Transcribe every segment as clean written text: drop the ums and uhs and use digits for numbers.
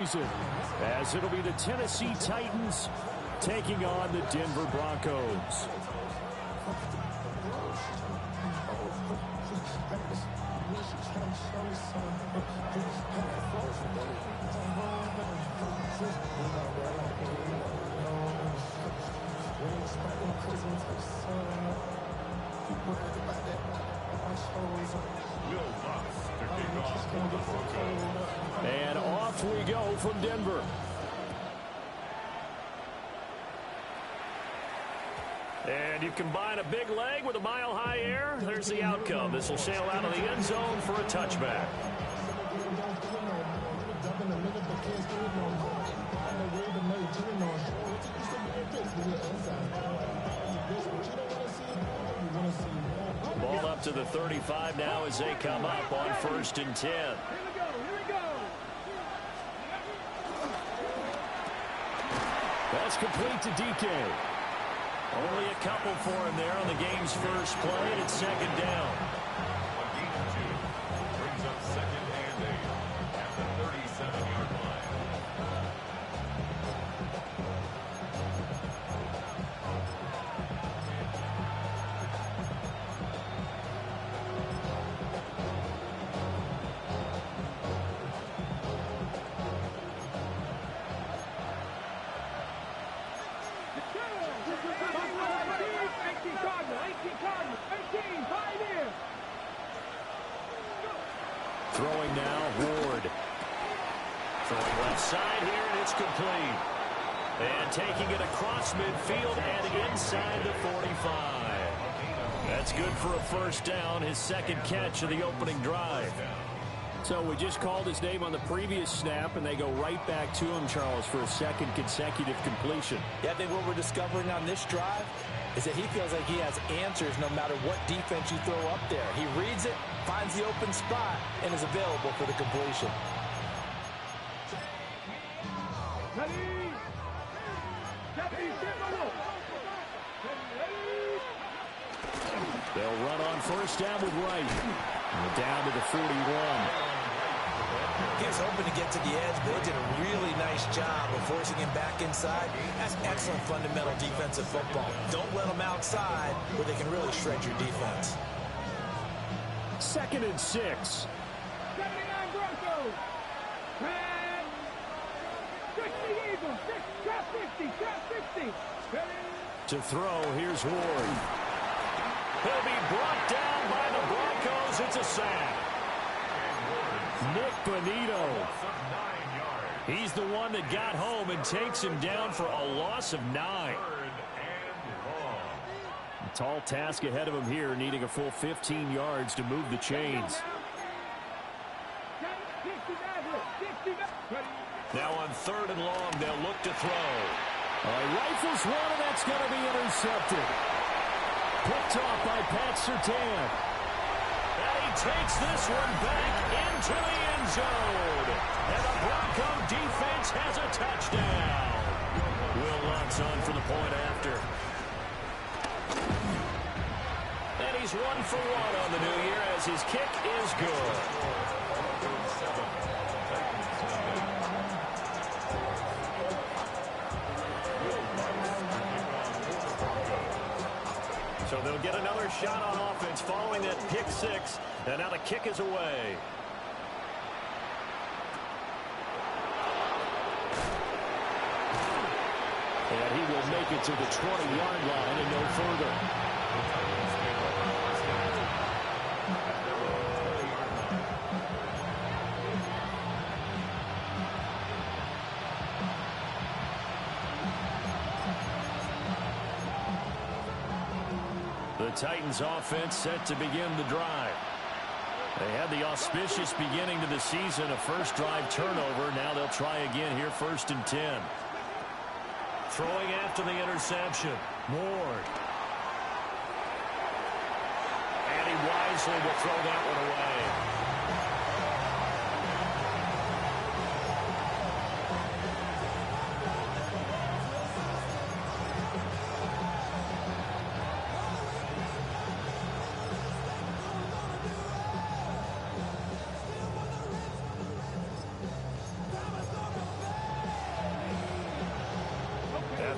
As it'll be the Tennessee Titans taking on the Denver Broncos. And off we go from Denver. And you combine a big leg with a mile-high air, there's the outcome. This will sail out of the end zone for a touchback. Ball up to the 35 now as they come up on 1st and 10. That's complete to DK. Only a couple for him there on the game's first play, and it's 2nd down. Brings up 2nd and 8 at the 37-yard line. Throwing now, Ward. Throwing left side here, and it's complete. And taking it across midfield and inside the 45. That's good for a 1st down, his 2nd catch of the opening drive. So we just called his name on the previous snap, and they go right back to him, Charles, for a 2nd consecutive completion. Yeah, I think what we're discovering on this drive is that he feels like he has answers no matter what defense you throw up there. He reads it, finds the open spot, and is available for the completion. They'll run on 1st down with Wright. And down to the 41. He was hoping to get to the edge, but they did a really nice job of forcing him back inside. That's excellent fundamental defensive football. Don't let them outside where they can really shred your defense. 2nd and 6. 79 Broncos. 60 Eagles. 50. To throw, here's Ward. He'll be brought down by the Broncos. It's a sack. Nick Bonito. He's the one that got home and takes him down for a loss of 9. A tall task ahead of him here, needing a full 15 yards to move the chains. Now on 3rd and long, they'll look to throw. Rifles one, and that's going to be intercepted. Picked off by Pat Surtain. And he takes this one back into the end zone. And the Bronco defense has a touchdown. Will Lutz on for the point after. And he's 1 for 1 on the new year as his kick is good. So they'll get another shot on offense following that pick 6. And now the kick is away. And he will make it to the 20-yard line and no further. The Titans offense set to begin the drive. They had the auspicious beginning to the season, a first drive turnover. Now they'll try again here, 1st and 10. Throwing after the interception, Ward. And he wisely will throw that one away.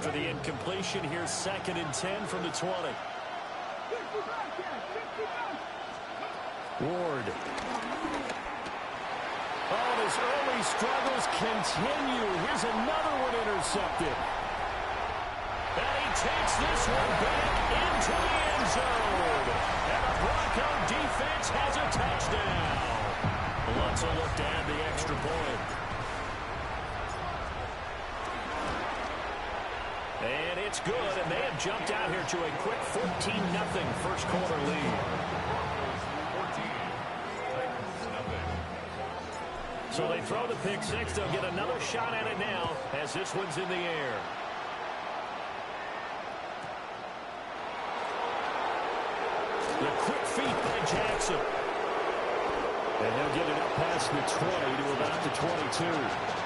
After the incompletion, here's 2nd and 10 from the 20. Ward. Oh, his early struggles continue. Here's another one intercepted. And he takes this one back into the end zone. And the Bronco defense has a touchdown. Let's look to add the extra point. And it's good, and they have jumped out here to a quick 14-0 first quarter lead. So they throw the pick six. They'll get another shot at it now as this one's in the air. The quick feet by Jackson. And he'll get it up past the 20 to about the 22.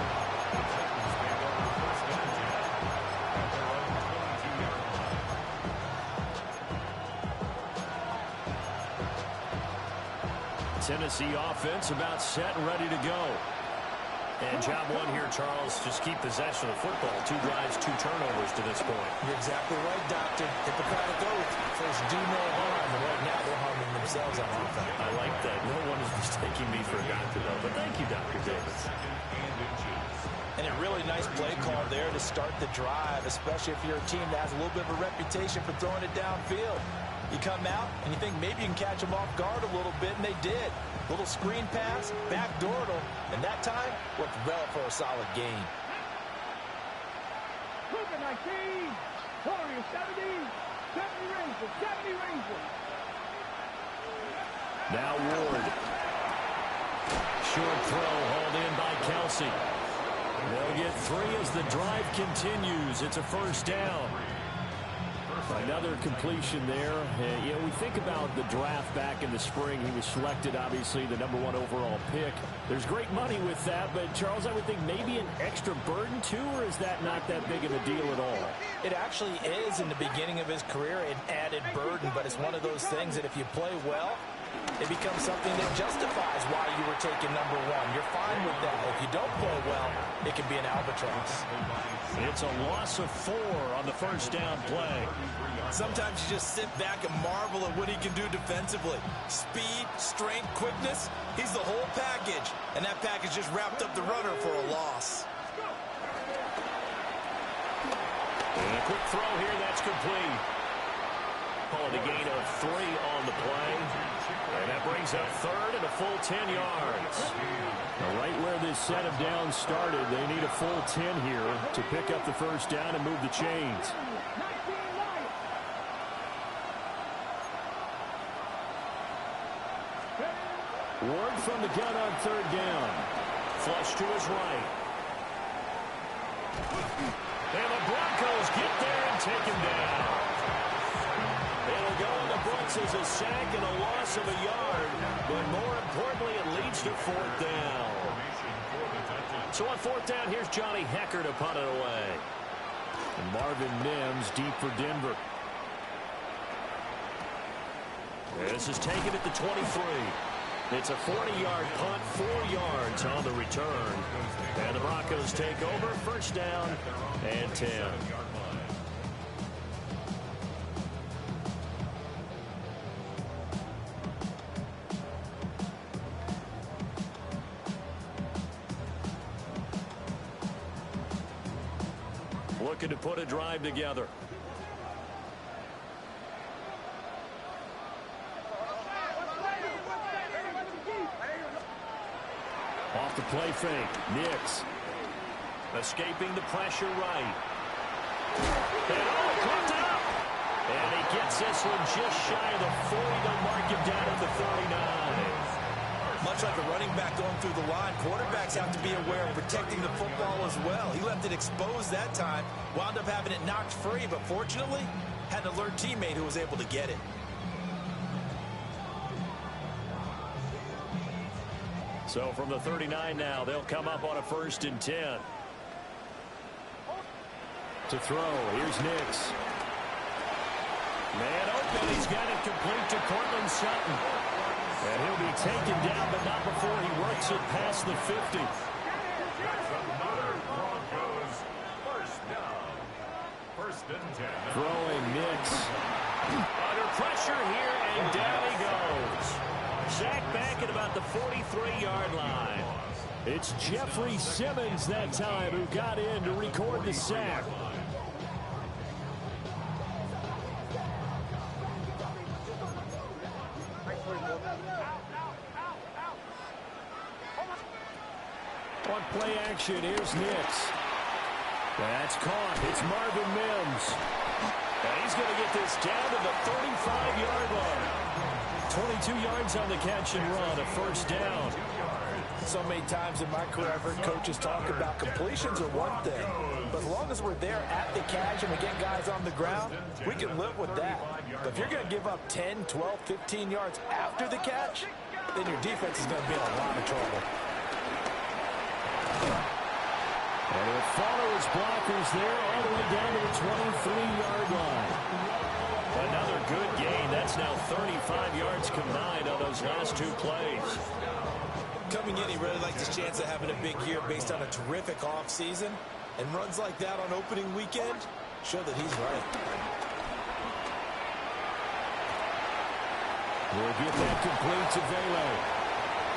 Tennessee offense about set and ready to go. And job one here, Charles, just keep possession of the football. 2 drives, 2 turnovers to this point. You're exactly right, Doctor. Hippocratic oath. First, do no harm. And right now, they're harming themselves on offense. I like that. No one is mistaking me for a doctor, though. But thank you, Dr. Davis. And a really nice play call there to start the drive, especially if you're a team that has a little bit of a reputation for throwing it downfield. You come out, and you think maybe you can catch them off guard a little bit, and they did. Little screen pass, backdoored them, and that time worked well for a solid gain. Cougar 19, Warriors 70, 70 Rangers, 70 Rangers. Now Ward. Short throw hauled in by Kelsey. They'll get 3 as the drive continues. It's a first down. Another completion there. You know, we think about the draft back in the spring. He was selected, obviously, the #1 overall pick. There's great money with that, but, Charles, I would think maybe an extra burden, too, or is that not that big of a deal at all? It actually is in the beginning of his career an added burden, but it's one of those things that if you play well, it becomes something that justifies why you were taken #1. You're fine with that. If you don't play well, it can be an albatross. It's a loss of 4 on the first down play. Sometimes you just sit back and marvel at what he can do defensively. Speed, strength, quickness, he's the whole package. And that package just wrapped up the runner for a loss. And a quick throw here, that's complete. Call it a gain of 3 on the play. And that brings up 3rd and a full 10 yards. Now, right where this set of downs started, they need a full 10 here to pick up the first down and move the chains. Ward from the gun on 3rd down. Flush to his right. And the Broncos get there and take him down. It'll go in the books as a sack and a loss of a yard, but more importantly, it leads to 4th down. So on 4th down, here's Johnny Hekker to punt it away. And Marvin Mims deep for Denver. This is taken at the 23. It's a 40-yard punt, 4 yards on the return. And the Broncos take over, first down and 10. Looking to put a drive together. Off the play fake, Nix. Escaping the pressure right. And caught it up. And he gets this one just shy of the 40. They'll mark him down at the 39. Much like a running back going through the line, quarterbacks have to be aware of protecting the football as well. He left it exposed that time, wound up having it knocked free, but fortunately, had an alert teammate who was able to get it. So from the 39 now, they'll come up on a 1st and 10. To throw, here's Nix. Man open, he's got it complete to Cortland Sutton. And he'll be taken down, but not before he works it past the 50. Throwing Nix. Under pressure here, and down he goes. Sacked back at about the 43-yard line. It's Jeffrey Simmons that time who got in to record the sack. On play action, here's Nix. That's caught. It's Marvin Mims. And he's going to get this down to the 35-yard line. 22 yards on the catch and run, a first down. So many times in my career, I've heard coaches talk about completions are one thing. But as long as we're there at the catch and we get guys on the ground, we can live with that. But if you're going to give up 10, 12, 15 yards after the catch, then your defense is going to be in a lot of trouble. And he'll follow his blockers there all the way down to the 23-yard line. Another good gain. That's now 35 yards combined on those last two plays. Coming in, he really likes his chance of having a big year based on a terrific offseason. And runs like that on opening weekend show that he's right. We'll get that complete to Vele.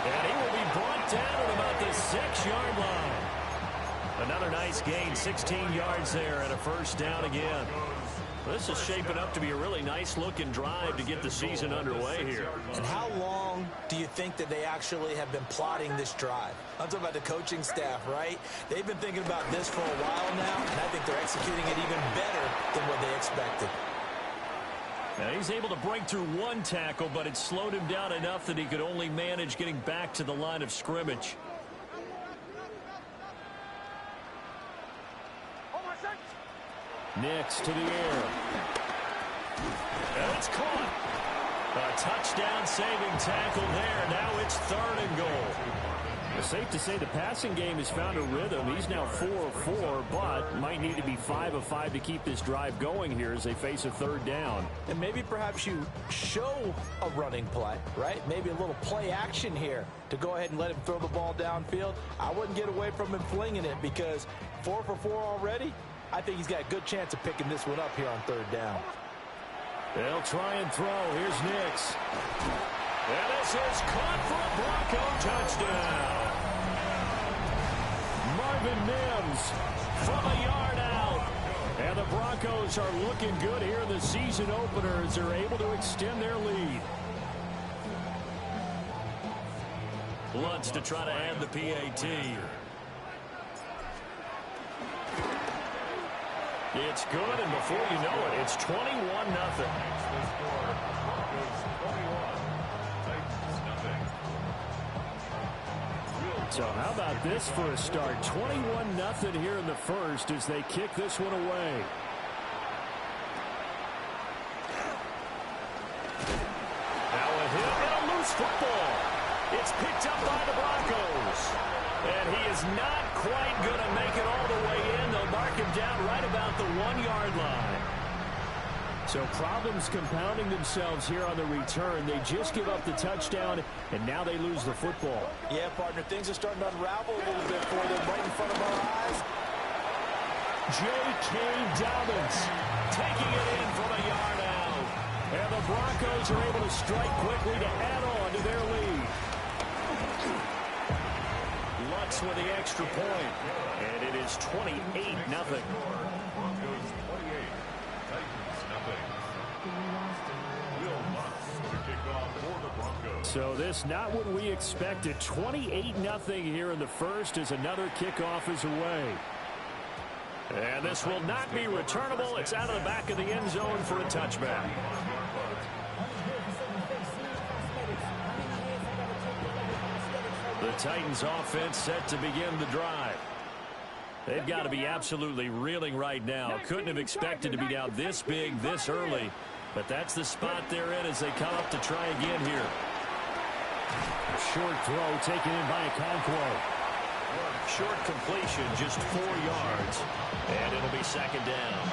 And he will be brought down at about the 6-yard line. Another nice gain, 16 yards there and a first down again. This is shaping up to be a really nice-looking drive to get the season underway here. And how long do you think that they actually have been plotting this drive? I'm talking about the coaching staff, right? They've been thinking about this for a while now, and I think they're executing it even better than what they expected. Now he's able to break through one tackle, but it slowed him down enough that he could only manage getting back to the line of scrimmage. Nix to the air. And it's caught. A touchdown-saving tackle there. Now it's 3rd and goal. It's safe to say the passing game has found a rhythm. He's now 4 of 4, but might need to be 5 of 5 to keep this drive going here as they face a 3rd down. And maybe perhaps you show a running play, right? Maybe a little play action here to go ahead and let him throw the ball downfield. I wouldn't get away from him flinging it because 4 for 4 already. I think he's got a good chance of picking this one up here on 3rd down. They'll try and throw. Here's Nix. And this is caught for a Bronco touchdown. Marvin Mims from a yard out. And the Broncos are looking good here in the season opener as they're able to extend their lead. Lutz to try to add the PAT. It's good, and before you know it, it's 21-0. So how about this for a start? 21-0 here in the first as they kick this one away. Now a hit and a loose football. It's picked up by the Broncos. And he is not quite going to make it all the way in. They'll mark him down right about the 1-yard line. So problems compounding themselves here on the return. They just give up the touchdown, and now they lose the football. Yeah, partner, things are starting to unravel a little bit for them right in front of our eyes. J.K. Dobbins taking it in from a yard out. And the Broncos are able to strike quickly to add on to their lead. Lutz with the extra point. And it is 28-0. So this not what we expected. 28-0 here in the first as another kickoff is away. And this will not be returnable. It's out of the back of the end zone for a touchback. The Titans offense set to begin the drive. They've got to be absolutely reeling right now. Couldn't have expected to be down this big, this early. But that's the spot they're in as they come up to try again here. A short throw taken in by Okonkwo. Short completion, just 4 yards. And it'll be 2nd down.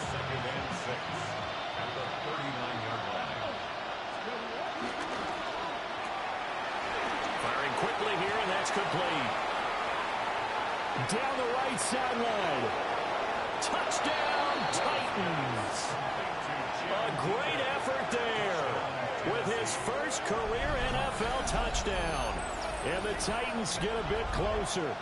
Second and 6 at the 39-yard line. Firing quickly here, and that's complete. Down the right sideline. Touchdown, Titans. A great effort there with his first career NFL touchdown. And the Titans get a bit closer.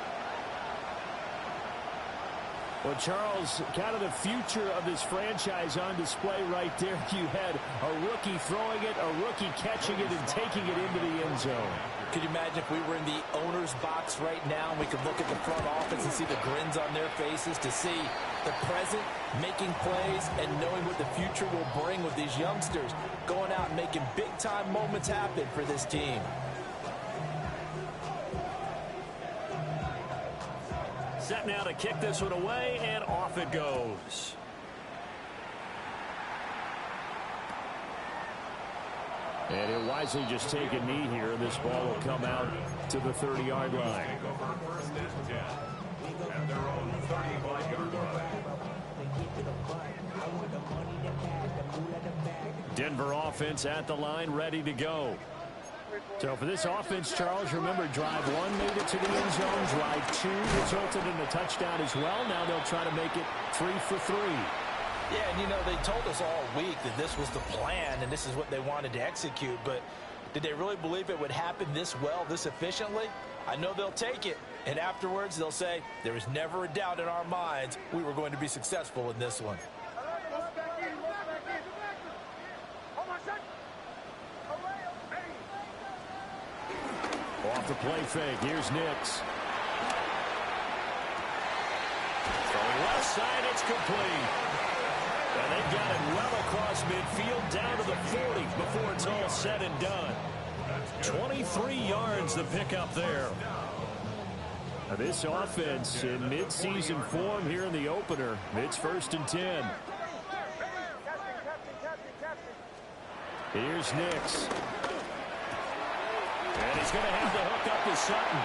Well, Charles, kind of the future of this franchise on display right there. You had a rookie throwing it, a rookie catching it, and taking it into the end zone. Could you imagine if we were in the owner's box right now and we could look at the front office and see the grins on their faces, to see the present making plays and knowing what the future will bring with these youngsters going out and making big-time moments happen for this team. Set now to kick this one away, and off it goes. And he'll wisely just take a knee here, and this ball will come out to the 30-yard line. Take over first and 10 at their own 35-yard line. Denver offense at the line, ready to go. So for this offense, Charles, remember, drive one made it to the end zone. Drive two resulted in a touchdown as well. Now they'll try to make it 3 for 3. Yeah, and you know, they told us all week that this was the plan and this is what they wanted to execute, but did they really believe it would happen this well, this efficiently? I know they'll take it, and afterwards they'll say, there was never a doubt in our minds we were going to be successful in this one. Off the play fake, here's Nix. From the left side, it's complete. And they've got it well across midfield, down to the 40 before it's all said and done. 23 yards the pickup there. Now this offense in midseason form here in the opener. It's 1st and 10. Here's Nix. And he's going to have to hook up to Sutton.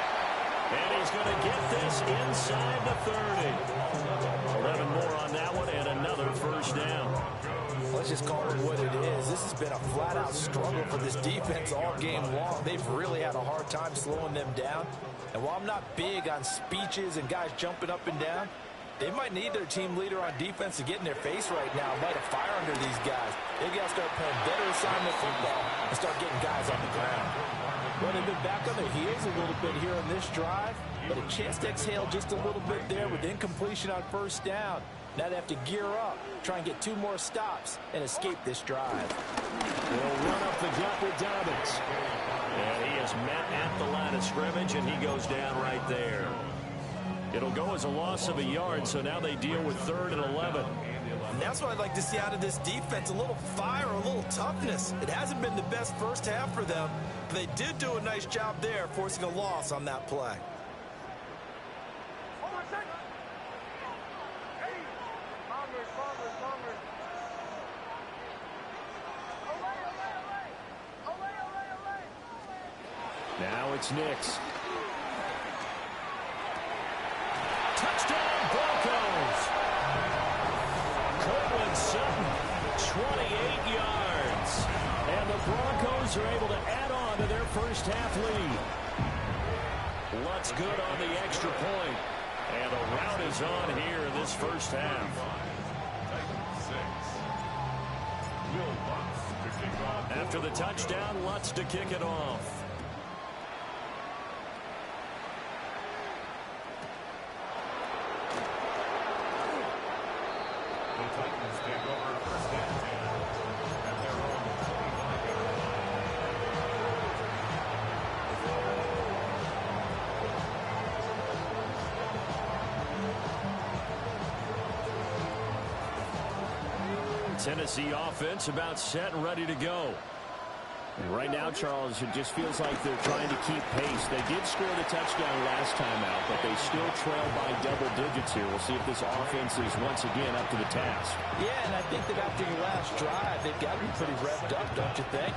And he's going to get this inside the 30. 11 more on that one, and another first down. Let's just call it what it is. This has been a flat-out struggle for this defense all game long. They've really had a hard time slowing them down. And while I'm not big on speeches and guys jumping up and down, they might need their team leader on defense to get in their face right now, light a fire under these guys. They got to start playing better assignment football and start getting guys on the ground. Well, they've been back on their heels a little bit here on this drive, but a chance to exhale just a little bit there with incompletion on first down. Now they have to gear up, try and get 2 more stops, and escape this drive. They'll run up the gut with Dobbins. And he is met at the line of scrimmage, and he goes down right there. It'll go as a loss of a yard, so now they deal with 3rd and 11. And that's what I'd like to see out of this defense, a little fire, a little toughness. It hasn't been the best first half for them, but they did do a nice job there, forcing a loss on that play. Now it's Nix. Touchdown, Broncos! Cortland Sutton, 28 yards. And the Broncos are able to add on to their first half lead. Lutz good on the extra point. And the rout is on here in this first half. After the touchdown, Lutz to kick it off. Titans take over first and 10 at their own 25-yard line. Tennessee offense about set and ready to go. And right now, Charles, it just feels like they're trying to keep pace. They did score the touchdown last time out, but they still trail by double digits here. We'll see if this offense is once again up to the task. Yeah, and I think that after the last drive, they've got to be pretty revved up, don't you think?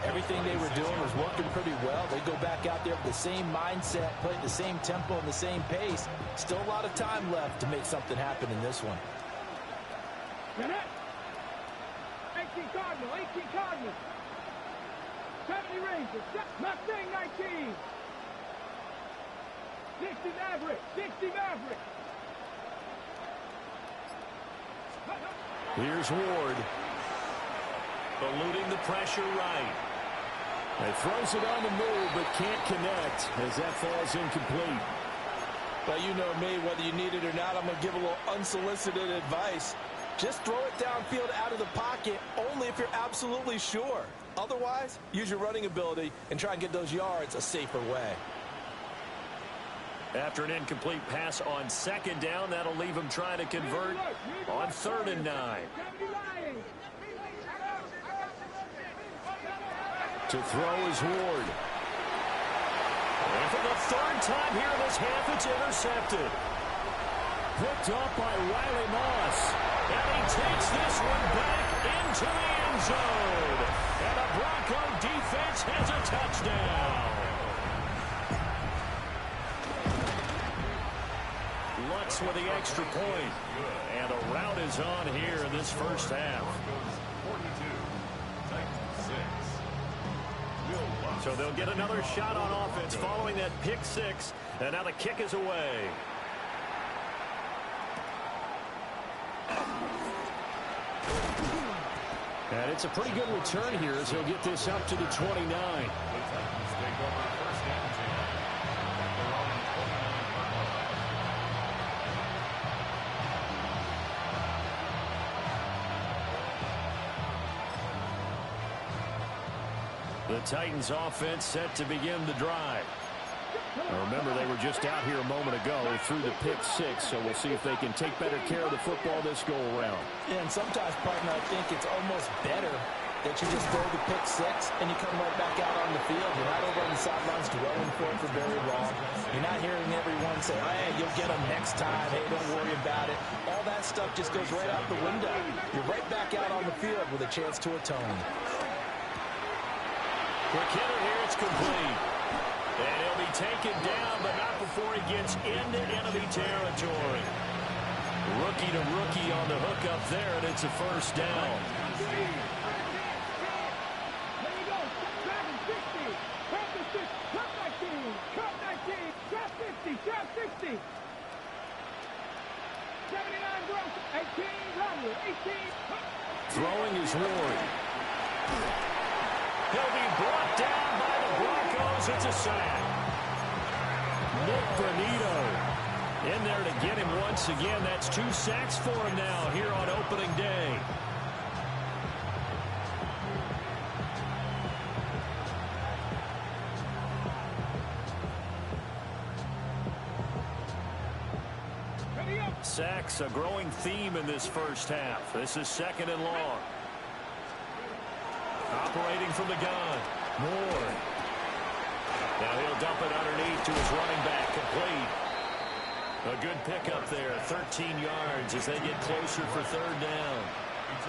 Everything they were doing was working pretty well. They go back out there with the same mindset, play at the same tempo and the same pace. Still a lot of time left to make something happen in this one. 18 Cardinal, 18 Cardinal. 70 Rangers, Mustang 19. 60 Maverick, 60 Maverick. Here's Ward. Eluding the pressure right. He throws it on the move, but can't connect as that falls incomplete. Well, you know me, whether you need it or not, I'm going to give a little unsolicited advice. Just throw it downfield out of the pocket only if you're absolutely sure. Otherwise, use your running ability and try and get those yards a safer way. After an incomplete pass on second down, that'll leave him trying to convert on 3rd and 9. To throw is Ward. And for the 3rd time here in this half, it's intercepted. Picked up by Riley Moss. And he takes this one back into the end zone. And the Bronco defense has a touchdown. Lutz with the extra point. And a rout is on here in this first half. So they'll get another shot on offense following that pick 6. And now the kick is away. And it's a pretty good return here as he'll get this up to the 29. The Titans offense set to begin the drive. Now remember, they were just out here a moment ago through the pick 6, so we'll see if they can take better care of the football this go around. Yeah, and sometimes, partner, I think it's almost better that you just throw the pick 6 and you come right back out on the field. You're not over on the sidelines dwelling for it for very long. You're not hearing everyone say, hey, you'll get them next time. Hey, don't worry about it. All that stuff just goes right out the window. You're right back out on the field with a chance to atone. Quick hitter here, it's complete. And he'll be taken down, but not before he gets into enemy territory. Rookie to rookie on the hook up there, and it's a first down. There you go. Trap 60. Trap 60. Trap 19. Trap 19. Trap 50. Trap 60. 79 Gross. 18 Rodley. 18. Throwing is Ward. He'll be brought down by the Broncos. It's a sack. Nick Bonito in there to get him once again. That's 2 sacks for him now here on opening day. Sacks, a growing theme in this first half. This is 2nd and long. Operating from the gun. Moore. Now he'll dump it underneath to his running back. Complete. A good pickup there. 13 yards as they get closer for 3rd down.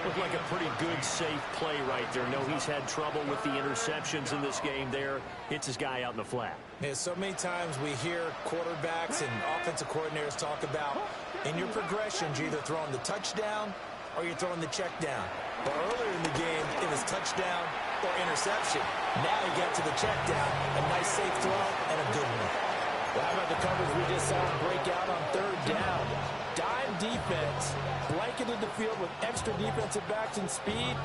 Looked like a pretty good, safe play right there. No, he's had trouble with the interceptions in this game there. Hits his guy out in the flat. Yeah, so many times we hear quarterbacks and offensive coordinators talk about in your progressions, you're either throwing the touchdown or you're throwing the check down. But earlier in the game, it was touchdown or interception. Now you get to the check down, a nice safe throw, and a good one. Well, how about the coverage we just saw break out on 3rd down? Dime defense, blanketed the field with extra defensive backs and speed,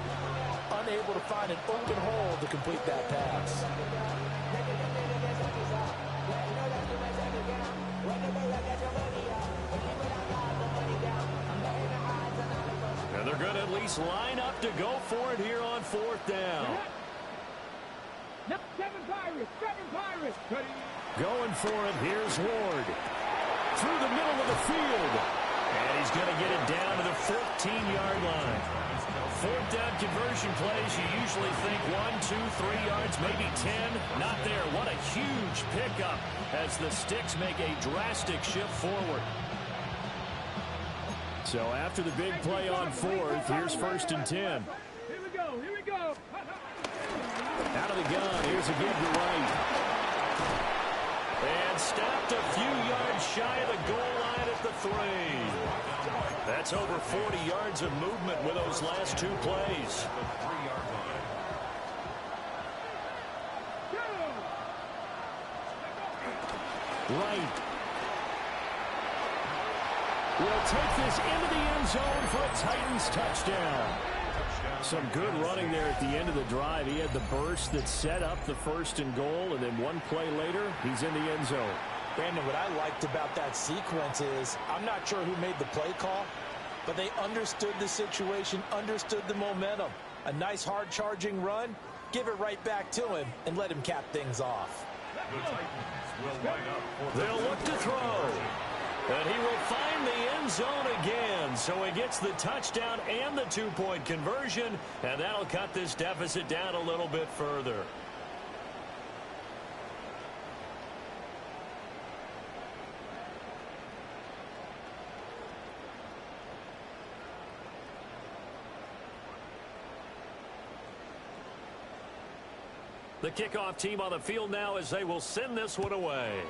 unable to find an open hole to complete that pass. And they're going to at least line up to go for it here on 4th down. 7 Pirates. 7 Pirates. Going for it. Here's Ward. Through the middle of the field. And he's going to get it down to the 14-yard line. 4th down conversion plays, you usually think 1, 2, 3 yards, maybe 10. Not there. What a huge pickup as the Sticks make a drastic shift forward. So after the big play on 4th, here's 1st and 10. Here we go. Here we go. Out of the gun. Here's a give to right. And stopped a few yards shy of the goal line at the 3. That's over 40 yards of movement with those last 2 plays. Right. will take this into the end zone for a Titans touchdown. Some good running there at the end of the drive. He had the burst that set up the 1st and goal, and then one play later, he's in the end zone. Brandon, what I liked about that sequence is I'm not sure who made the play call, but they understood the situation, understood the momentum. A nice hard-charging run, give it right back to him, and let him cap things off. The Titans will line up for They'll look to throw. And he will find the end zone again. So he gets the touchdown and the 2-point conversion, and that'll cut this deficit down a little bit further. The kickoff team on the field now as they will send this one away.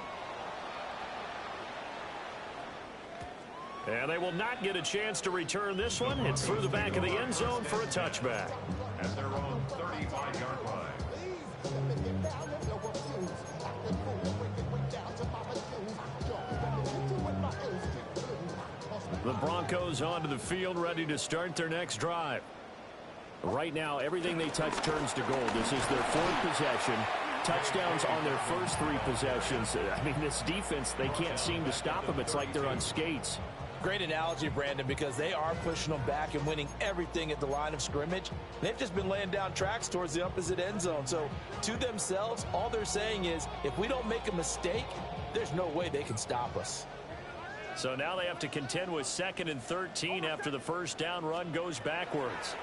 And they will not get a chance to return this one. It's through the back of the end zone for a touchback. at their own 35-yard line. The Broncos onto the field, ready to start their next drive. Right now, everything they touch turns to gold. This is their 4th possession. Touchdowns on their first 3 possessions. I mean, this defense, they can't seem to stop them. It's like they're on skates. Great analogy, Brandon, because they are pushing them back and winning everything at the line of scrimmage. They've just been laying down tracks towards the opposite end zone. So to themselves, all they're saying is, if we don't make a mistake, there's no way they can stop us. So now they have to contend with 2nd and 13 after the first down run goes backwards.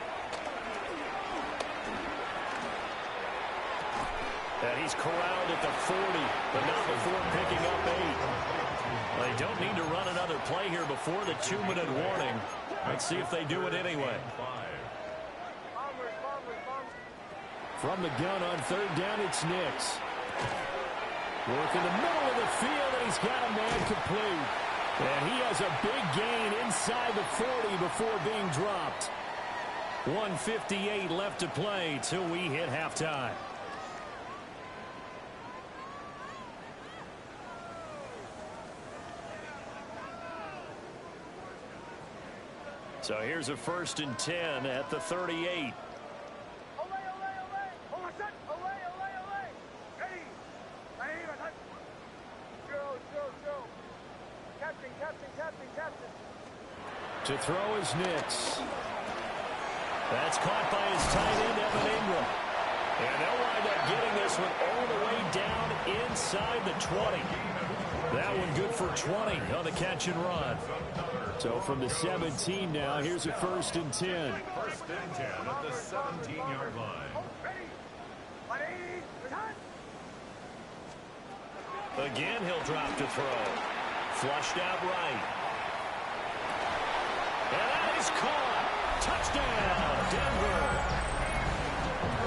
And he's corralled at the 40, but not before picking up 8. They don't need to run another play here before the 2-minute warning. Let's see if they do it anyway. From the gun on 3rd down, it's Nix. Work in the middle of the field, and he's got a man complete. And he has a big gain inside the 40 before being dropped. 1:58 left to play till we hit halftime. So here's a 1st and 10 at the 38. To throw is Nix. That's caught by his tight end, Evan Ingram. And they'll wind up getting this one all the way down inside the 20. That one good for 20 on the catch and run. So from the 17 now, here's a 1st and 10. 1st and 10 at the 17-yard line. Again, he'll drop to throw. Flushed out right. And that is caught. Touchdown, Denver.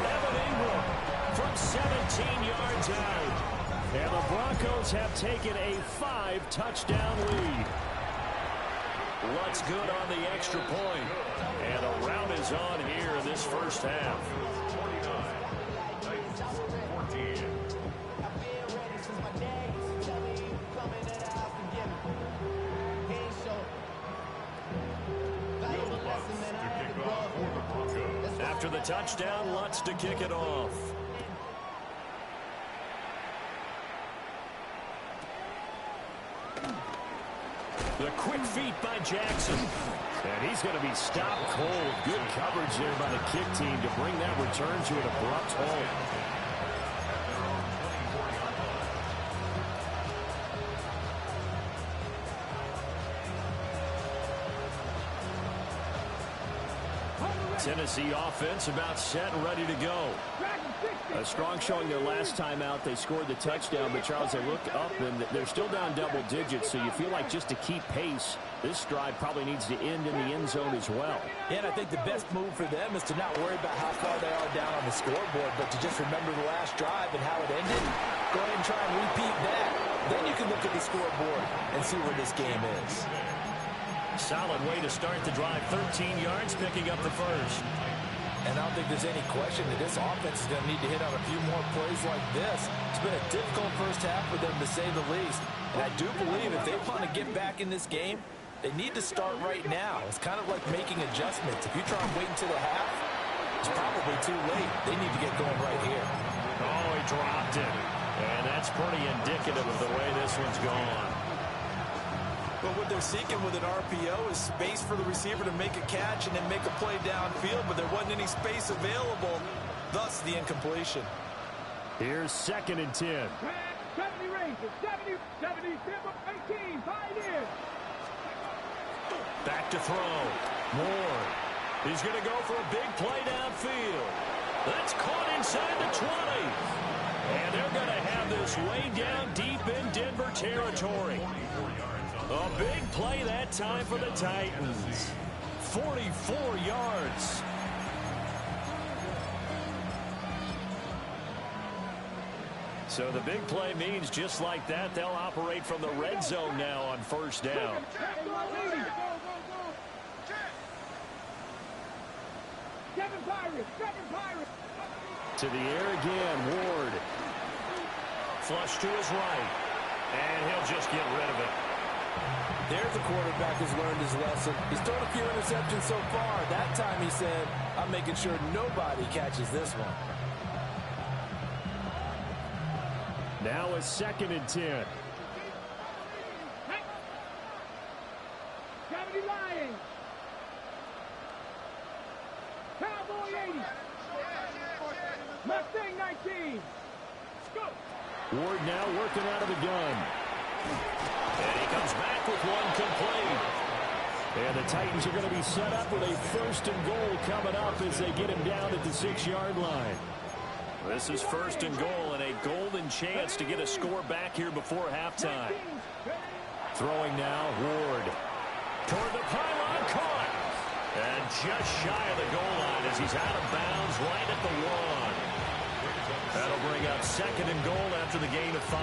Evan Ingram from 17 yards out. And the Broncos have taken a 5-touchdown lead. What's good on the extra point? And a round is on here in this first half. 29, 14. After the touchdown, Lutz to kick it off. The quick feet by Jackson. And he's going to be stopped cold. Good coverage there by the kick team to bring that return to an abrupt halt. Tennessee offense about set and ready to go. A strong showing their last time out. They scored the touchdown, but Charles, they look up and they're still down double digits, so you feel like just to keep pace, this drive probably needs to end in the end zone as well. And I think the best move for them is to not worry about how far they are down on the scoreboard, but to just remember the last drive and how it ended. Go ahead and try and repeat that. Then you can look at the scoreboard and see where this game is. Solid way to start the drive. 13 yards, picking up the first. And I don't think there's any question that this offense is going to need to hit on a few more plays like this. It's been a difficult first half for them, to say the least. And I do believe if they want to get back in this game, They need to start right now. It's kind of like making adjustments. If you try and wait until the half, it's probably too late. They need to get going right here. Oh, he dropped it. And that's pretty indicative of the way this one's gone. But what they're seeking with an RPO is space for the receiver to make a catch and then make a play downfield, but there wasn't any space available, thus the incompletion. Here's 2nd and 10. 70 Rangers, 70, 18, Pioneers. Back to throw. Ward. He's going to go for a big play downfield. That's caught inside the 20. And they're going to have this way down deep in Denver territory. A big play that time for the Titans. 44 yards. So the big play means just like that, they'll operate from the red zone now on 1st down. Seven Pirates. To the air again, Ward. Flush to his right. And he'll just get rid of it. There's a quarterback who's learned his lesson. He's thrown a few interceptions so far. That time he said, I'm making sure nobody catches this one. Now a 2nd and 10. 70 Lions. Cowboy 80. Mustang 19. Go. Ward now working out of the gun. And he comes back with one complete. And the Titans are going to be set up with a 1st and goal coming up as they get him down at the 6-yard line. This is 1st and goal and a golden chance to get a score back here before halftime. Throwing now, Ward. Toward the pylon, caught. And just shy of the goal line as he's out of bounds right at the 1. That'll bring up 2nd and goal after the gain of 5.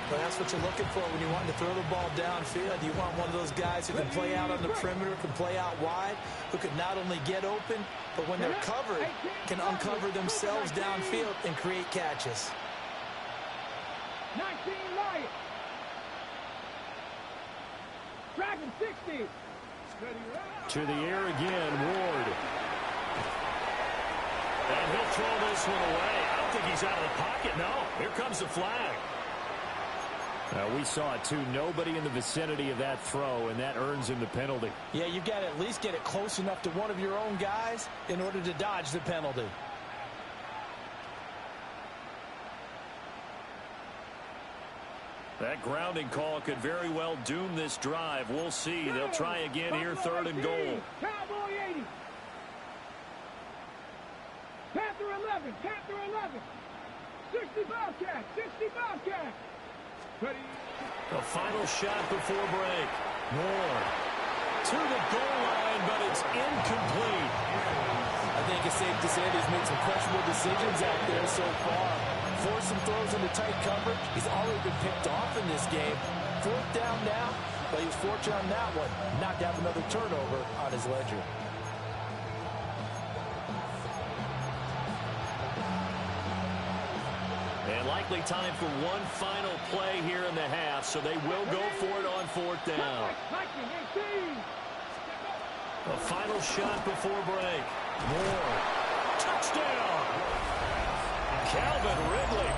But that's what you're looking for when you want to throw the ball downfield. You want one of those guys who can play out on the perimeter, can play out wide, who can not only get open, but when they're covered, can uncover themselves downfield and create catches. 19 Lions. Dragon 60. To the air again, Ward. And he'll throw this one away. I don't think he's out of the pocket. No, here comes the flag. We saw it, too. Nobody in the vicinity of that throw, and that earns him the penalty. Yeah, you've got to at least get it close enough to one of your own guys in order to dodge the penalty. That grounding call could very well doom this drive. We'll see. They'll try again here, 3rd and goal. Cowboy 80. Panther 11. 60 Bobcat. 60 Bobcat. The final shot before break. Ward to the goal line, but it's incomplete. I think it's safe to say that he's made some questionable decisions out there so far. Forced some throws into tight coverage. He's already been picked off in this game. 4th down now, but he was fortunate on that one. Not to have another turnover on his ledger. And likely time for one final play here in the half, so they will go for it on 4th down. A final shot before break. Moore. Touchdown! Calvin Ridley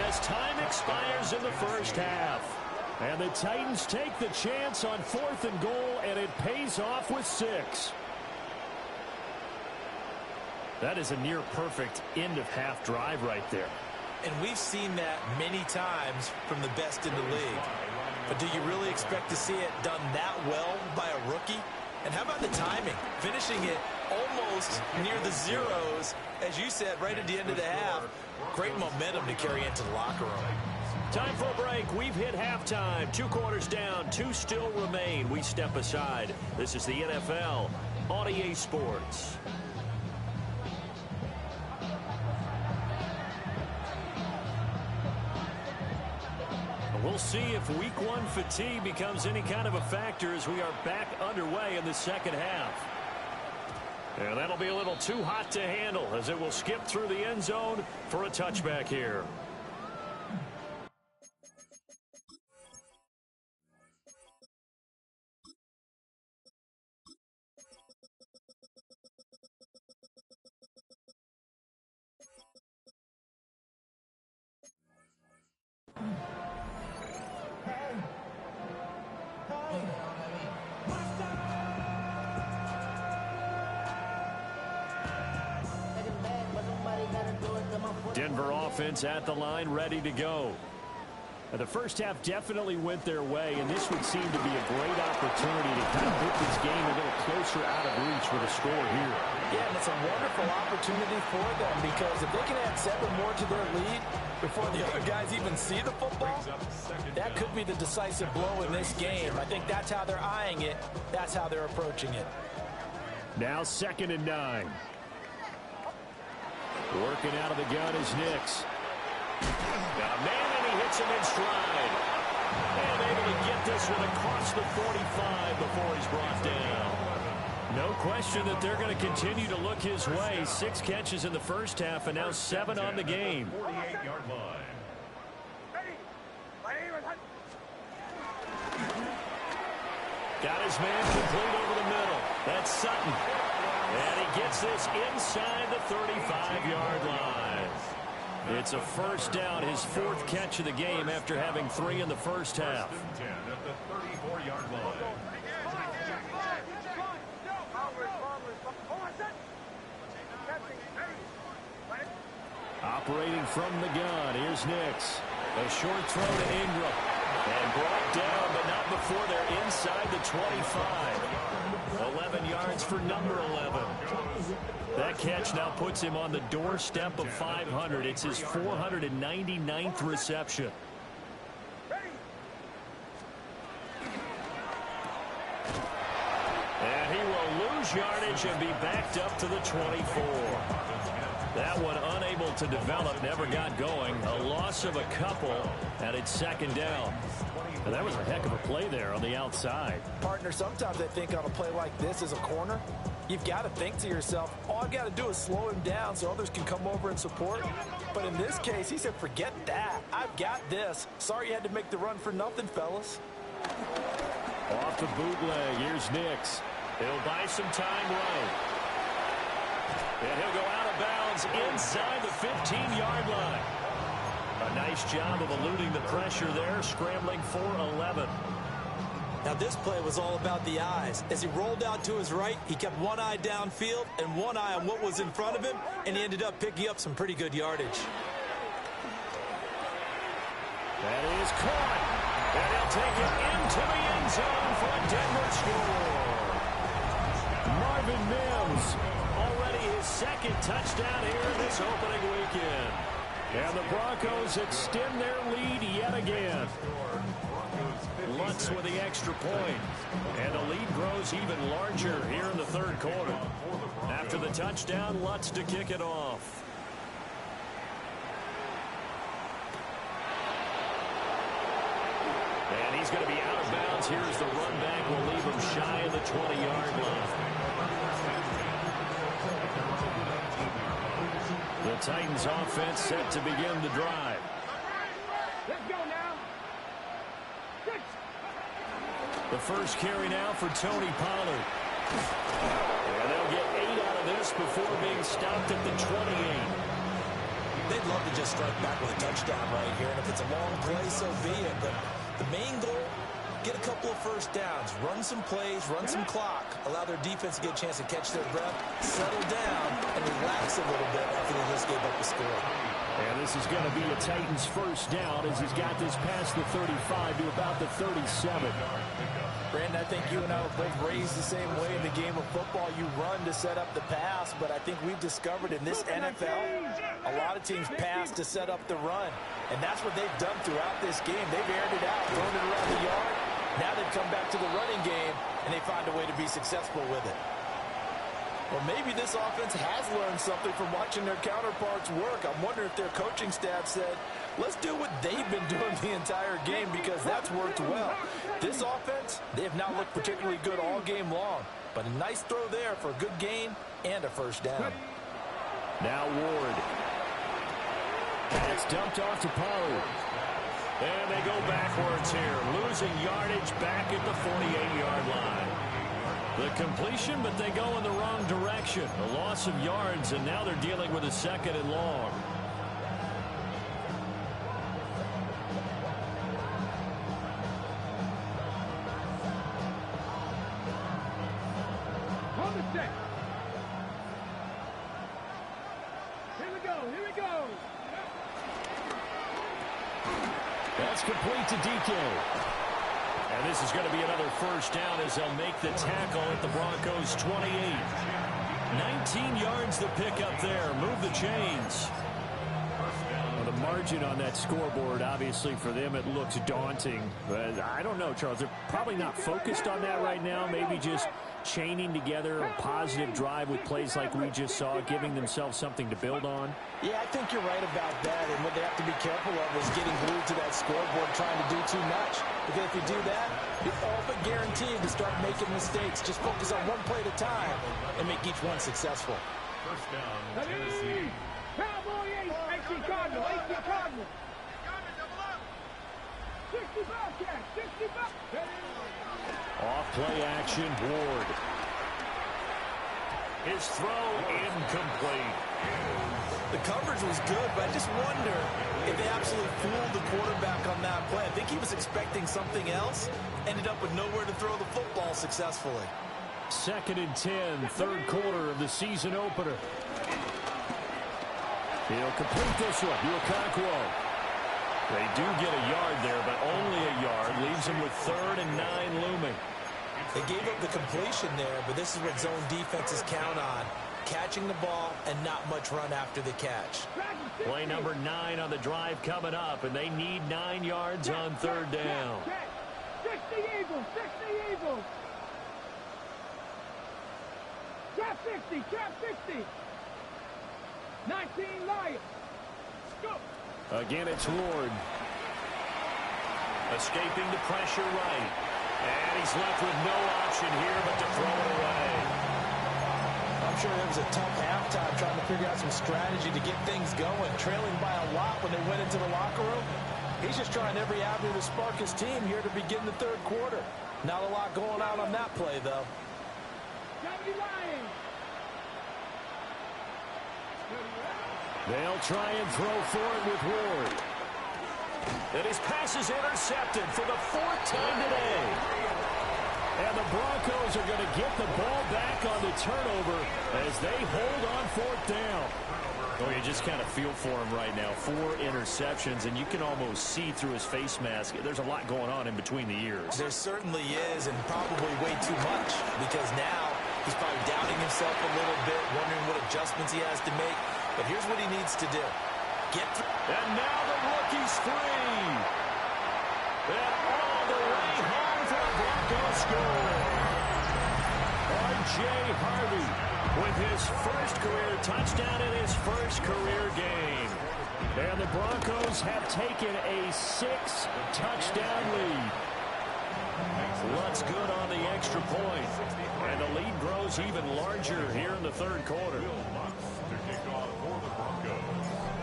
as time expires in the 1st half. And the Titans take the chance on 4th and goal, and it pays off with 6. That is a near-perfect end-of-half drive right there. And we've seen that many times from the best in the league. But do you really expect to see it done that well by a rookie? And how about the timing? Finishing it almost near the zeros, as you said, right at the end of the half. Great momentum to carry into the locker room. Time for a break. We've hit halftime. 2 quarters down, 2 still remain. We step aside. This is the NFL on EA Sports. We'll see if week 1 fatigue becomes any kind of a factor as we are back underway in the 2nd half. And that'll be a little too hot to handle as it will skip through the end zone for a touchback here. Denver offense at the line, ready to go. The first half definitely went their way, and this would seem to be a great opportunity to kind of put this game a little closer out of reach with a score here. Yeah, and it's a wonderful opportunity for them because if they can add 7 more to their lead before the other guys even see the football, that could be the decisive blow in this game. I think that's how they're eyeing it. That's how they're approaching it. Now 2nd and 9. Working out of the gun is Nix. Got a man, and he hits him in stride. And able to get this one across the 45 before he's brought down. No question that they're going to continue to look his way. 6 catches in the first half, and now 7 on the game. 48-yard line. Got his man complete over the middle. That's Sutton. And he gets this inside the 35-yard line. It's a first down, his 4th catch of the game after having 3 in the first half. 10 at the 34-yard line. Operating from the gun, here's Nix. A short throw to Ingram. And brought down, but not before they're inside the 25. 11 yards for number 11. That catch now puts him on the doorstep of 500. It's his 499th reception. And he will lose yardage and be backed up to the 24. That one unable to develop, never got going. A loss of a couple, and it's 2nd down. And that was a heck of a play there on the outside. Partner, sometimes I think on a play like this as a corner, you've got to think to yourself, all I've got to do is slow him down so others can come over and support. But in this case, he said, forget that. I've got this. Sorry you had to make the run for nothing, fellas. Off the bootleg, here's Nix. He'll buy some time right. And he'll go out of bounds inside the 15-yard line. A nice job of eluding the pressure there, scrambling for 11. Now this play was all about the eyes. As he rolled out to his right, he kept one eye downfield and one eye on what was in front of him, and he ended up picking up some pretty good yardage. That is caught. And he'll take it into the end zone for a Denver score. Marvin Mims, already his 2nd touchdown here in this opening weekend. And the Broncos extend their lead yet again. Lutz with the extra point. And the lead grows even larger here in the 3rd quarter. After the touchdown, Lutz to kick it off. And he's going to be out of bounds. Here's the run back. Will leave him shy of the 20-yard line. The Titans offense set to begin the drive. Let's go now. 6. The first carry now for Tony Pollard. And they'll get 8 out of this before being stopped at the 28. They'd love to just strike back with a touchdown right here, and if it's a long play, so be it. But the main goal, get a couple of first downs, run some plays, run some clock, allow their defense to get a chance to catch their breath, settle down, and relax a little bit after they just gave up the score. And this is going to be a Titans first down as he's got this past the 35 to about the 37. Brandon, I think you and I were both raised the same way in the game of football. You run to set up the pass, but I think we've discovered in this NFL, a lot of teams pass to set up the run. And that's what they've done throughout this game. They've aired it out, thrown it around the yard. Now they've come back to the running game, and they find a way to be successful with it. Well, maybe this offense has learned something from watching their counterparts work. I'm wondering if their coaching staff said, let's do what they've been doing the entire game because that's worked well. This offense, they have not looked particularly good all game long. But a nice throw there for a good gain and a first down. Now Ward. And it's dumped off to Pollard. And they go backwards here, losing yardage back at the 48-yard line. The completion, but they go in the wrong direction. A loss of yards, and now they're dealing with a 2nd and long. On the set. Here we go. Here we go. That's complete to DK. And this is going to be another first down as they'll make the tackle at the Broncos' 28. 19 yards to pick up there. Move the chains. Well, the margin on that scoreboard, obviously, for them, it looks daunting. But I don't know, Charles. They're probably not focused on that right now. Maybe just chaining together a positive drive with plays like we just saw, giving themselves something to build on. Yeah, I think you're right about that. And what they have to be careful of is getting glued to that scoreboard trying to do too much. Because if you do that, you're all but guaranteed to start making mistakes. Just focus on one play at a time and make each one successful. First down, Tennessee. Cowboy 8, 18 Cardinal, 18 Cardinal. 60 Bobcat, 60 Bobcat. Off play action, Ward. His throw incomplete. The coverage was good, but I just wonder if they absolutely fooled the quarterback on that play. I think he was expecting something else. Ended up with nowhere to throw the football successfully. 2nd and 10, third quarter of the season opener. He'll complete this one. Okonkwo. They do get a yard there, but only a yard. Leaves them with 3rd and 9 looming. They gave up the completion there, but this is what zone defenses count on. Catching the ball and not much run after the catch. Play number 9 on the drive coming up, and they need 9 yards on 3rd down. 60 Eagles, 60 Eagles. Trap 60, trap 60. 19 Lions. Go. Again, it's Ward. Escaping the pressure right. And he's left with no option here but to throw it away. I'm sure it was a tough halftime trying to figure out some strategy to get things going. Trailing by a lot when they went into the locker room. He's just trying every avenue to spark his team here to begin the 3rd quarter. Not a lot going on that play, though. 70 Lions. They'll try and throw for it with Ward. And his pass is intercepted for the 4th time today. And the Broncos are going to get the ball back on the turnover as they hold on 4th down. Oh, you just kind of feel for him right now. 4 interceptions, and you can almost see through his face mask. There's a lot going on in between the ears. There certainly is, and probably way too much, because now he's probably doubting himself a little bit, wondering what adjustments he has to make. But here's what he needs to do. Get through. And now the rookie's free. And all the way home for the Broncos score. R.J. Harvey with his first career touchdown in his first career game. And the Broncos have taken a 6-touchdown lead. Lutz good on the extra point. And the lead grows even larger here in the 3rd quarter.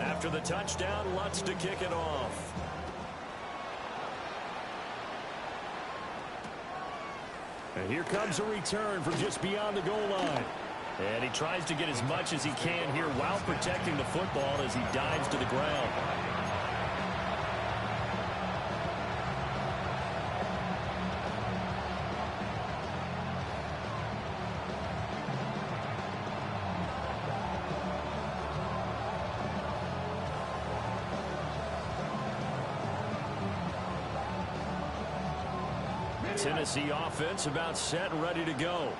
After the touchdown, Lutz to kick it off. And here comes a return from just beyond the goal line. And he tries to get as much as he can here while protecting the football as he dives to the ground. Tennessee offense about set and ready to go.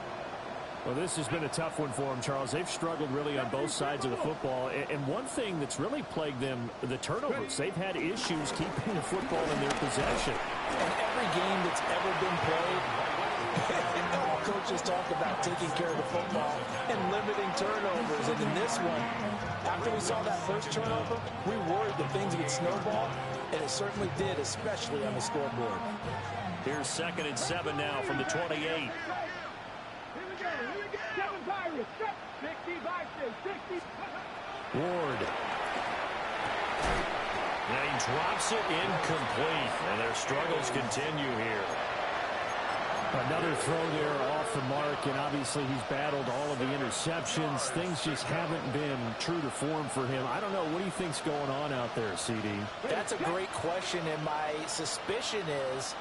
Well, this has been a tough one for them, Charles. They've struggled really on both sides of the football. And one thing that's really plagued them, the turnovers. They've had issues keeping the football in their possession. In every game that's ever been played, all coaches talk about taking care of the football and limiting turnovers. And in this one, after we saw that first turnover, we worried that things would snowball, and it certainly did, especially on the scoreboard. Here's 2nd and 7 now from the 28. Here we go. 7 Pirates. 60 Vikings. 60. Ward. And he drops it incomplete. And their struggles continue here. Another throw there off the mark, and obviously he's battled all of the interceptions. Things just haven't been true to form for him. I don't know. What do you think's going on out there, CD? That's a great question, and my suspicion is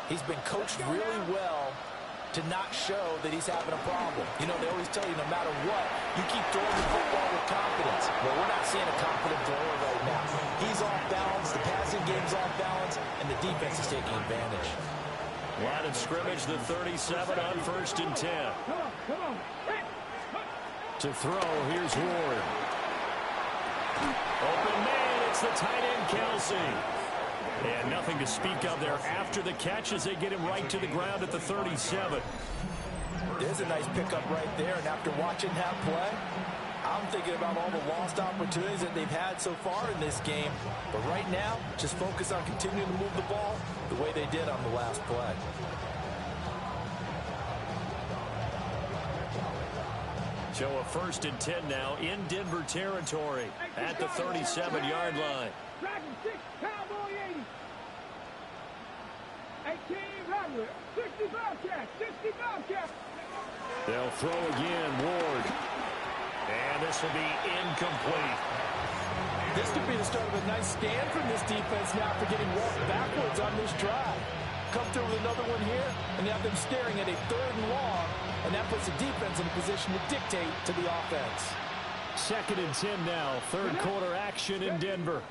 he's been coached really well to not show that he's having a problem. You know, they always tell you no matter what, you keep throwing the football with confidence. Well, we're not seeing a confident thrower right now. He's off balance, the passing game's off balance, and the defense is taking advantage. Line of scrimmage, the 37 on 1st and 10. Come on. To throw, here's Ward. Open man, it's the tight end, Kelsey. And nothing to speak of there after the catch as they get him right to the ground at the 37. There's a nice pickup right there, and after watching that play, I'm thinking about all the lost opportunities that they've had so far in this game. But right now, just focus on continuing to move the ball the way they did on the last play. So a 1st and 10 now in Denver territory at the 37-yard line. Dragon 6, Cowboy 80. 18, Rattler. 65 catch, 65 catch. They'll throw again, Ward. And this will be incomplete. This could be the start of a nice stand from this defense now after getting walked backwards on this drive. Come through with another one here, and they have them staring at a 3rd and long, and that puts the defense in a position to dictate to the offense. 2nd and 10 now, 3rd quarter action in Denver.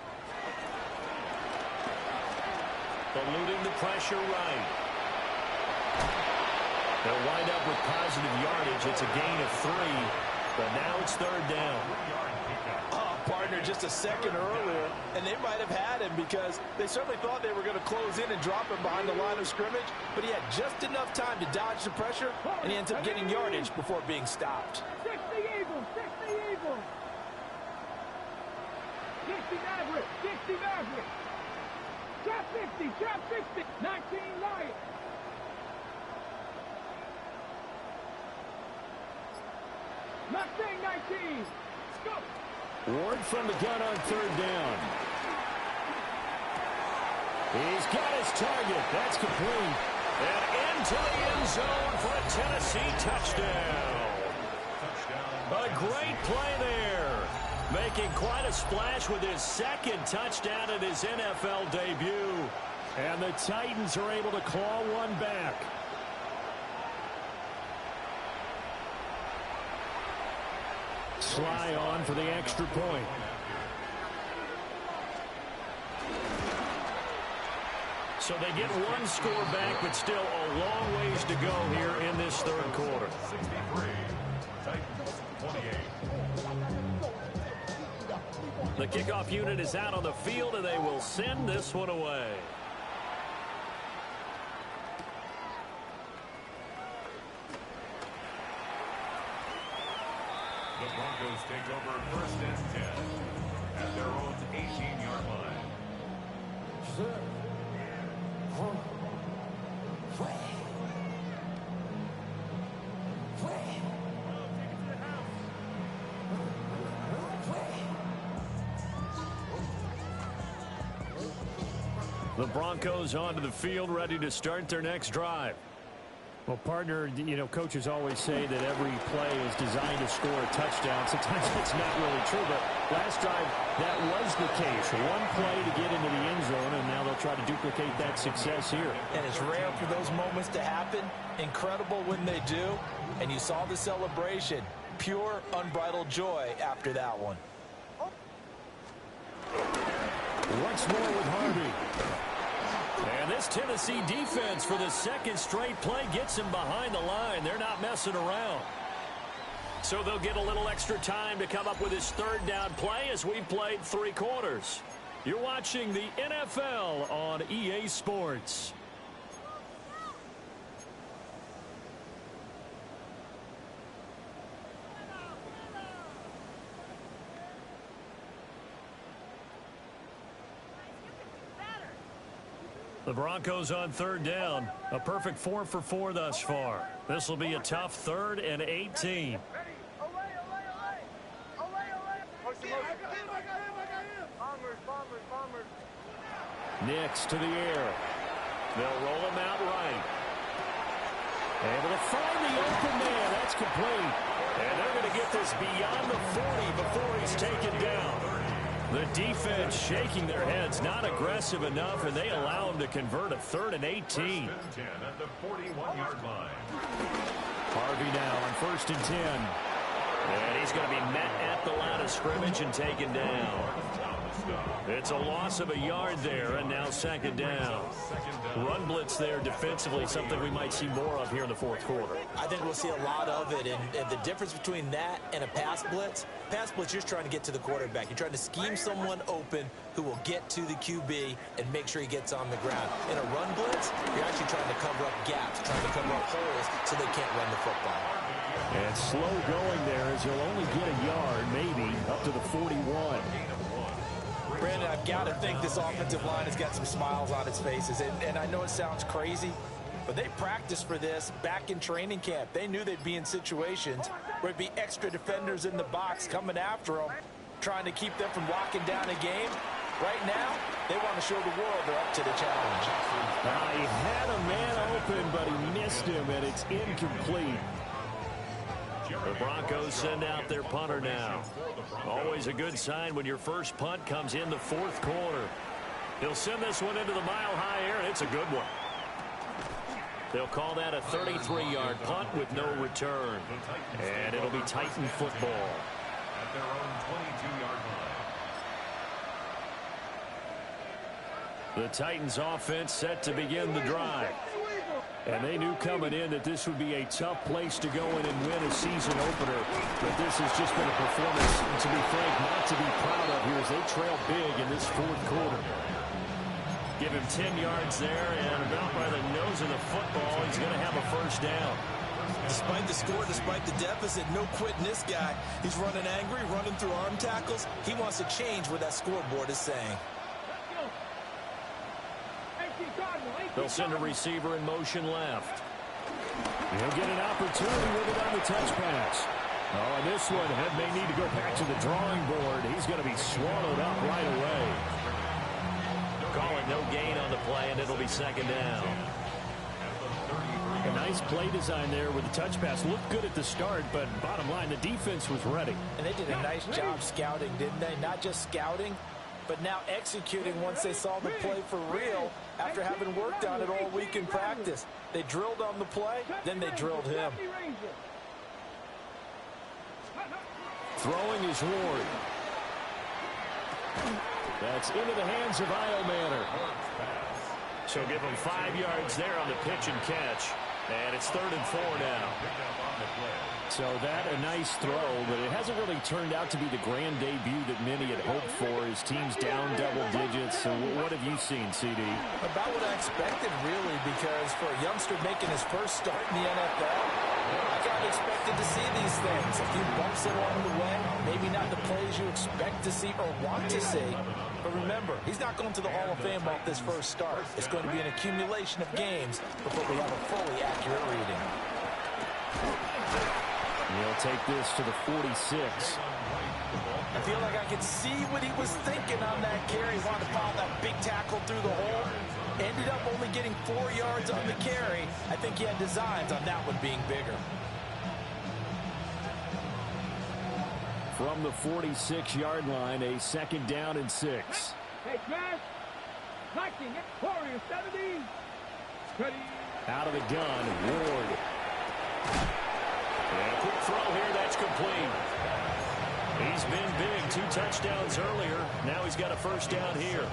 Eluding the pressure right. They'll wind up with positive yardage. It's a gain of 3, but now it's 3rd down. Partner just a second earlier, and they might have had him because they certainly thought they were going to close in and drop him behind the line of scrimmage, but he had just enough time to dodge the pressure, and he ends up getting yardage before being stopped. 60 Eagles, 60 Eagles. 60 Maverick, 60 Maverick. Trap 50, trap 50. 19 Lions. Mustang 19. Let's go. Ward from the gun on 3rd down. He's got his target. That's complete. And into the end zone for a Tennessee touchdown. A great play there. Making quite a splash with his 2nd touchdown in his NFL debut. And the Titans are able to claw one back. Sly on for the extra point. So they get one score back, but still a long ways to go here in this 3rd quarter. 63, Titans 28. The kickoff unit is out on the field, and they will send this one away. The Broncos take over 1st and 10 at their own 18-yard line. The Broncos onto the field, ready to start their next drive. Well, partner, you know, coaches always say that every play is designed to score a touchdown. Sometimes that's not really true, but last drive, that was the case. One play to get into the end zone, and now they'll try to duplicate that success here. And it's rare for those moments to happen. Incredible when they do. And you saw the celebration. Pure, unbridled joy after that one. Once more with Harvey. And this Tennessee defense for the 2nd straight play gets him behind the line. They're not messing around. So they'll get a little extra time to come up with his 3rd down play as we've played 3 quarters. You're watching the NFL on EA Sports. The Broncos on 3rd down. A perfect 4 for 4 thus far. This will be a tough 3rd and 18. Nix to the air. They'll roll him out right. Able to find the open man. That's complete. And they're going to get this beyond the 40 before he's taken down. The defense shaking their heads, not aggressive enough, and they allow them to convert a 3rd and 18. 1st and 10 at the 41-yard line. Harvey now on 1st and 10. And he's going to be met at the line of scrimmage and taken down. It's a loss of a yard there, and now 2nd down. Run blitz there defensively, something we might see more of here in the 4th quarter. I think we'll see a lot of it, and the difference between that and a pass blitz, you're trying to get to the quarterback. You're trying to scheme someone open who will get to the QB and make sure he gets on the ground. In a run blitz, you're actually trying to cover up gaps, trying to cover up holes so they can't run the football. And slow going there as he'll only get a yard, maybe, up to the 41. Brandon, I've got to think this offensive line has got some smiles on its faces. And I know it sounds crazy, but they practiced for this back in training camp. They knew they'd be in situations where it'd be extra defenders in the box coming after them, trying to keep them from locking down a game. Right now, they want to show the world they're up to the challenge. He had a man open, but he missed him, and it's incomplete. The Broncos send out their punter now. Always a good sign when your first punt comes in the 4th quarter. He'll send this one into the mile-high air, and it's a good one. They'll call that a 33-yard punt with no return. And it'll be Titan football. At their own 22-yard line. The Titans offense set to begin the drive. And they knew coming in that this would be a tough place to go in and win a season opener. But this has just been a performance, to be frank, not to be proud of here as they trail big in this 4th quarter. Give him 10 yards there, and about by the nose of the football, he's going to have a 1st down. Despite the score, despite the deficit, no quitting this guy. He's running angry, running through arm tackles. He wants to change what that scoreboard is saying. They'll send a receiver in motion left. He'll get an opportunity with it on the touch pass. Oh, and this one may need to go back to the drawing board. He's going to be swallowed up right away. Calling no gain on the play, and it'll be 2nd down. A nice play design there with the touch pass. Looked good at the start, but bottom line, the defense was ready. And they did a nice job scouting, didn't they? Not just scouting, but now executing once they saw the play for real after having worked on it all week in practice. They drilled on the play, then they drilled him. Throwing is Ward. That's into the hands of Iomanner. So give him 5 yards there on the pitch and catch. And it's 3rd and 4 now. So that a nice throw, but it hasn't really turned out to be the grand debut that many had hoped for. His team's down double digits. So what have you seen, CD? About what I expected, really, because for a youngster making his first start in the NFL, I kind of expected to see these things. A few bumps along the way, maybe not the plays you expect to see or want to see. But remember, he's not going to the Hall of Fame off this first start. It's going to be an accumulation of games before we have a fully accurate reading. He'll take this to the 46. I feel like I could see what he was thinking on that carry. He wanted to pile that big tackle through the hole. Ended up only getting 4 yards on the carry. I think he had designs on that one being bigger. From the 46-yard line, a 2nd down and 6. Hey, Smash. Liking it. Warrior 70. Ready. Out of the gun, Ward. And a quick throw here, that's complete. He's been big, 2 touchdowns earlier. Now he's got a 1st down here.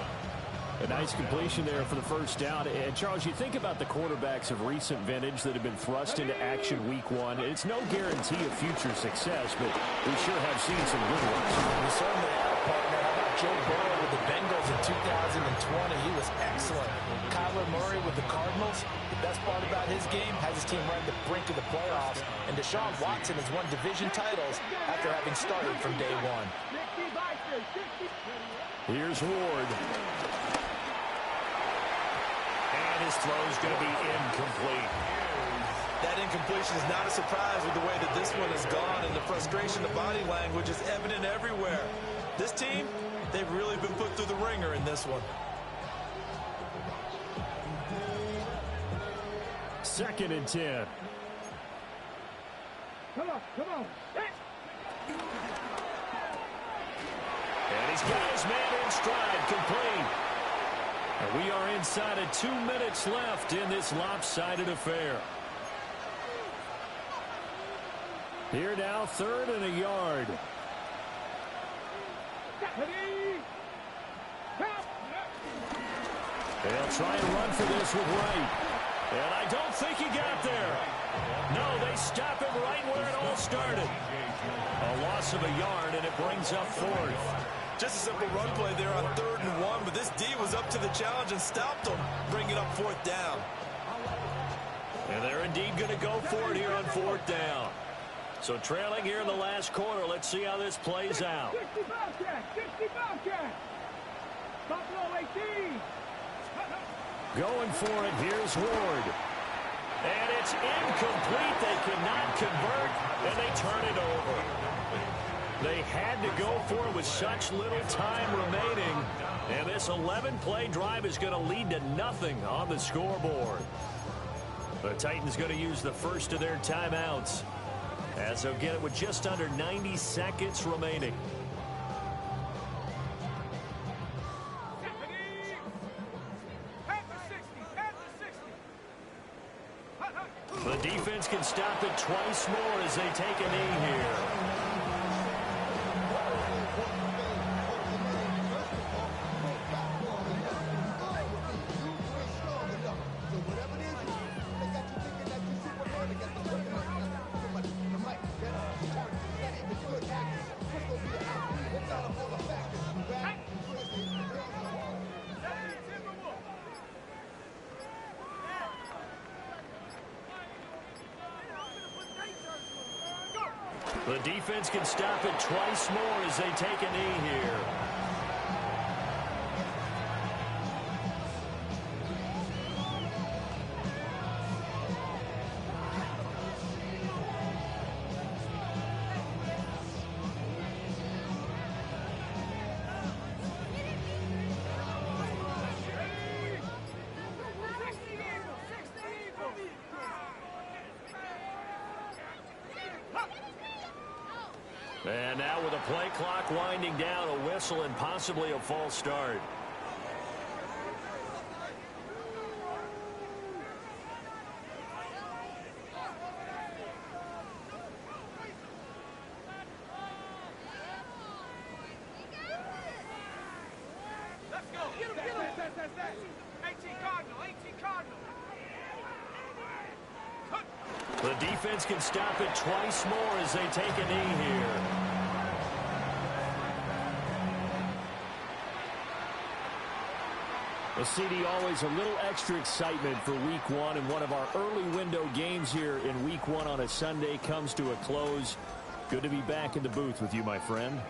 A nice completion there for the 1st down. And, Charles, you think about the quarterbacks of recent vintage that have been thrust into action week 1. It's no guarantee of future success, but we sure have seen some good ones. We certainly have, partner. How about Joe Burrow with the Bengals in 2020? He was excellent. Kyler Murray with the Cardinals. The best part about his game has his team right at the brink of the playoffs. And Deshaun Watson has won division titles after having started from day 1. Here's Ward. And his throw's going to be incomplete. That incompletion is not a surprise with the way that this one has gone, and the frustration, the body language is evident everywhere. This team, they've really been put through the ringer in this one. 2nd and 10. Come on, come on. And he's got his man in stride, complete. And we are inside of 2 minutes left in this lopsided affair. Here now, 3rd and a yard. They'll try and run for this with Wright. And I don't think he got there. No, they stop him right where it all started. A loss of a yard, and it brings up 4th. Just a simple run play there on 3rd and 1, but this D was up to the challenge and stopped him, bringing up 4th down. And they're indeed going to go for it here on 4th down. So trailing here in the last quarter, let's see how this plays out. 60 Bobcat. Buffalo 18. Going for it, here's Ward. And it's incomplete. They cannot convert, and they turn it over. They had to go for it with such little time remaining. And this 11-play drive is going to lead to nothing on the scoreboard. The Titans going to use the first of their timeouts, as they'll get it with just under 90 seconds remaining. The defense can stop it twice more as they take a knee here. The defense can stop it twice more as they take a knee here. And now with the play clock winding down, a whistle and possibly a false start. Let's go. Get him. 18 Cardinal. The defense can stop it twice more as they take a knee here. Well, CD, always a little extra excitement for Week 1, and one of our early window games here in Week 1 on a Sunday comes to a close. Good to be back in the booth with you, my friend.